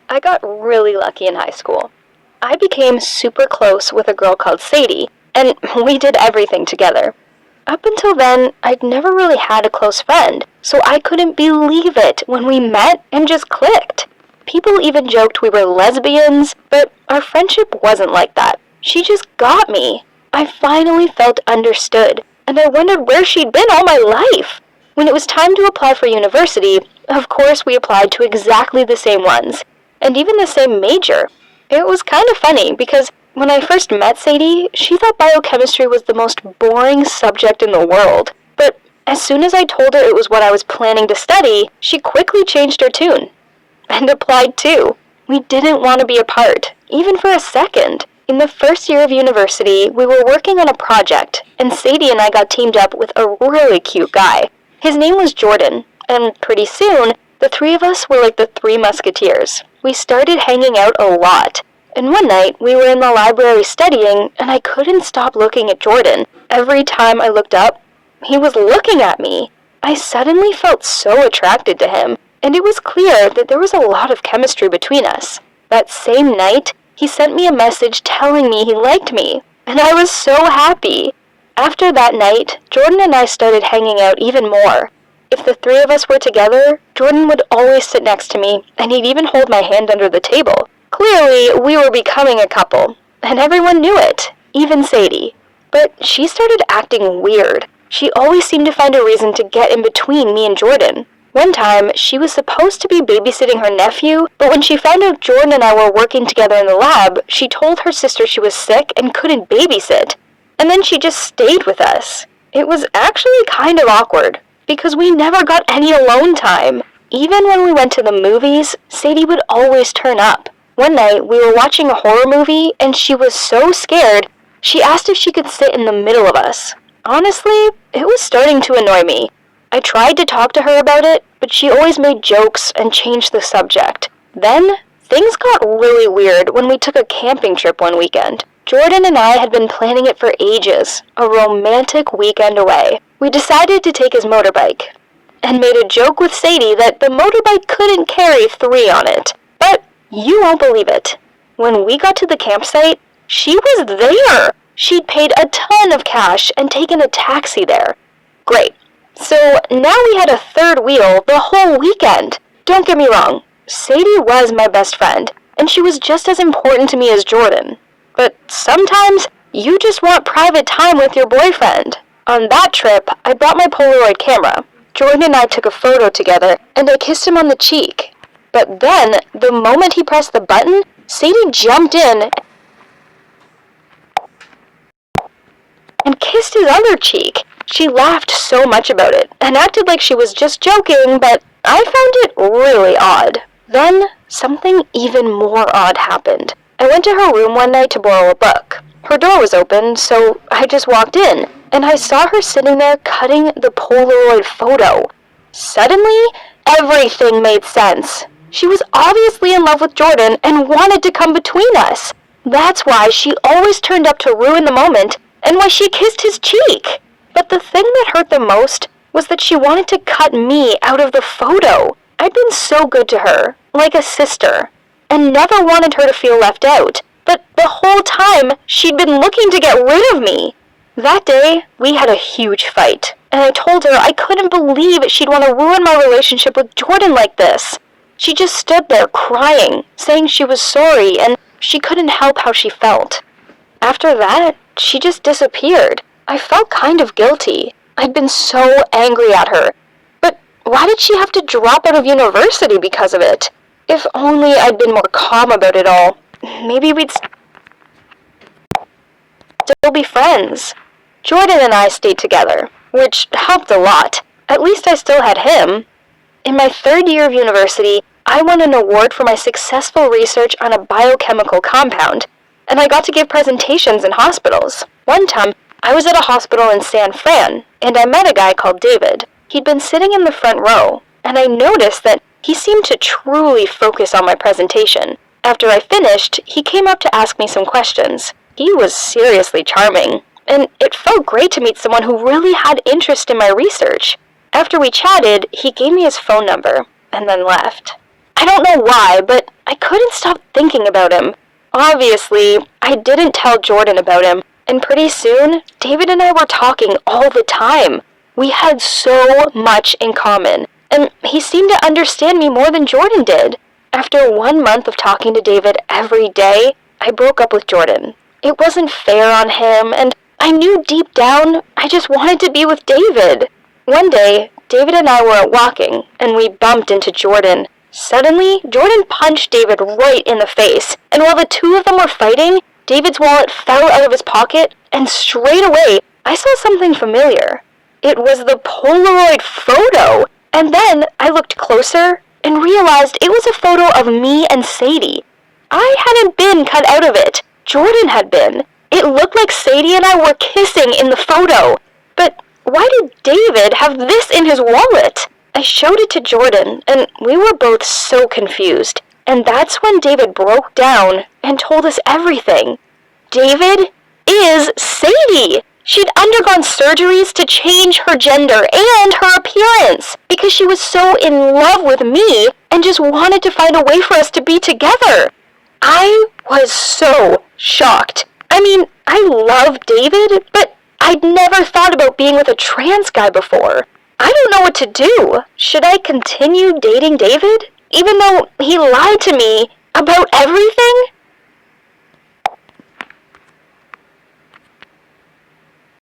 I got really lucky in high school. I became super close with a girl called Sadie, and we did everything together. Up until then, I'd never really had a close friend, so I couldn't believe it when we met and just clicked. People even joked we were lesbians, but our friendship wasn't like that. She just got me. I finally felt understood, and I wondered where she'd been all my life. When it was time to apply for university, of course we applied to exactly the same ones, and even the same major. It was kind of funny because when I first met Sadie, she thought biochemistry was the most boring subject in the world. But as soon as I told her it was what I was planning to study, she quickly changed her tune. And applied too. We didn't want to be apart, even for a second. In the first year of university, we were working on a project, and Sadie and I got teamed up with a really cute guy. His name was Jordan, and pretty soon, the three of us were like the Three Musketeers. We started hanging out a lot. And one night, we were in the library studying, and I couldn't stop looking at Jordan. Every time I looked up, he was looking at me. I suddenly felt so attracted to him, and it was clear that there was a lot of chemistry between us. That same night, he sent me a message telling me he liked me, and I was so happy. After that night, Jordan and I started hanging out even more. If the three of us were together, Jordan would always sit next to me, and he'd even hold my hand under the table. Clearly, we were becoming a couple, and everyone knew it, even Sadie. But she started acting weird. She always seemed to find a reason to get in between me and Jordan. One time, she was supposed to be babysitting her nephew, but when she found out Jordan and I were working together in the lab, she told her sister she was sick and couldn't babysit. And then she just stayed with us. It was actually kind of awkward, because we never got any alone time. Even when we went to the movies, Sadie would always turn up. One night, we were watching a horror movie, and she was so scared, she asked if she could sit in the middle of us. Honestly, it was starting to annoy me. I tried to talk to her about it, but she always made jokes and changed the subject. Then, things got really weird when we took a camping trip one weekend. Jordan and I had been planning it for ages, a romantic weekend away. We decided to take his motorbike, and made a joke with Sadie that the motorbike couldn't carry 3 on it. But you won't believe it. When we got to the campsite, she was there! She'd paid a ton of cash and taken a taxi there. Great. So now we had a third wheel the whole weekend. Don't get me wrong, Sadie was my best friend, and she was just as important to me as Jordan. But sometimes, you just want private time with your boyfriend. On that trip, I brought my Polaroid camera. Jordan and I took a photo together, and I kissed him on the cheek. But then, the moment he pressed the button, Sadie jumped in and kissed his other cheek. She laughed so much about it, and acted like she was just joking, but I found it really odd. Then, something even more odd happened. I went to her room one night to borrow a book. Her door was open, so I just walked in, and I saw her sitting there cutting the Polaroid photo. Suddenly, everything made sense. She was obviously in love with Jordan and wanted to come between us. That's why she always turned up to ruin the moment, and why she kissed his cheek. But the thing that hurt the most was that she wanted to cut me out of the photo. I'd been so good to her, like a sister, and never wanted her to feel left out. But the whole time, she'd been looking to get rid of me. That day, we had a huge fight, and I told her I couldn't believe she'd want to ruin my relationship with Jordan like this. She just stood there crying, saying she was sorry, and she couldn't help how she felt. After that, she just disappeared. I felt kind of guilty. I'd been so angry at her. But why did she have to drop out of university because of it? If only I'd been more calm about it all. Maybe we'd still be friends. Jordan and I stayed together, which helped a lot. At least I still had him. In my 3rd year of university, I won an award for my successful research on a biochemical compound, and I got to give presentations in hospitals. One time, I was at a hospital in San Fran, and I met a guy called David. He'd been sitting in the front row, and I noticed that he seemed to truly focus on my presentation. After I finished, he came up to ask me some questions. He was seriously charming, and it felt great to meet someone who really had interest in my research. After we chatted, he gave me his phone number, and then left. I don't know why, but I couldn't stop thinking about him. Obviously, I didn't tell Jordan about him, and pretty soon, David and I were talking all the time. We had so much in common, and he seemed to understand me more than Jordan did. After 1 month of talking to David every day, I broke up with Jordan. It wasn't fair on him, and I knew deep down I just wanted to be with David. One day, David and I were walking, and we bumped into Jordan. Suddenly, Jordan punched David right in the face, and while the two of them were fighting, David's wallet fell out of his pocket, and straight away, I saw something familiar. It was the Polaroid photo, and then I looked closer and realized it was a photo of me and Sadie. I hadn't been cut out of it. Jordan had been. It looked like Sadie and I were kissing in the photo. But why did David have this in his wallet? I showed it to Jordan, and we were both so confused. And that's when David broke down and told us everything. David is Sadie! She'd undergone surgeries to change her gender and her appearance because she was so in love with me and just wanted to find a way for us to be together. I was so shocked. I mean, I love David, but I'd never thought about being with a trans guy before. I don't know what to do. Should I continue dating David, even though he lied to me about everything?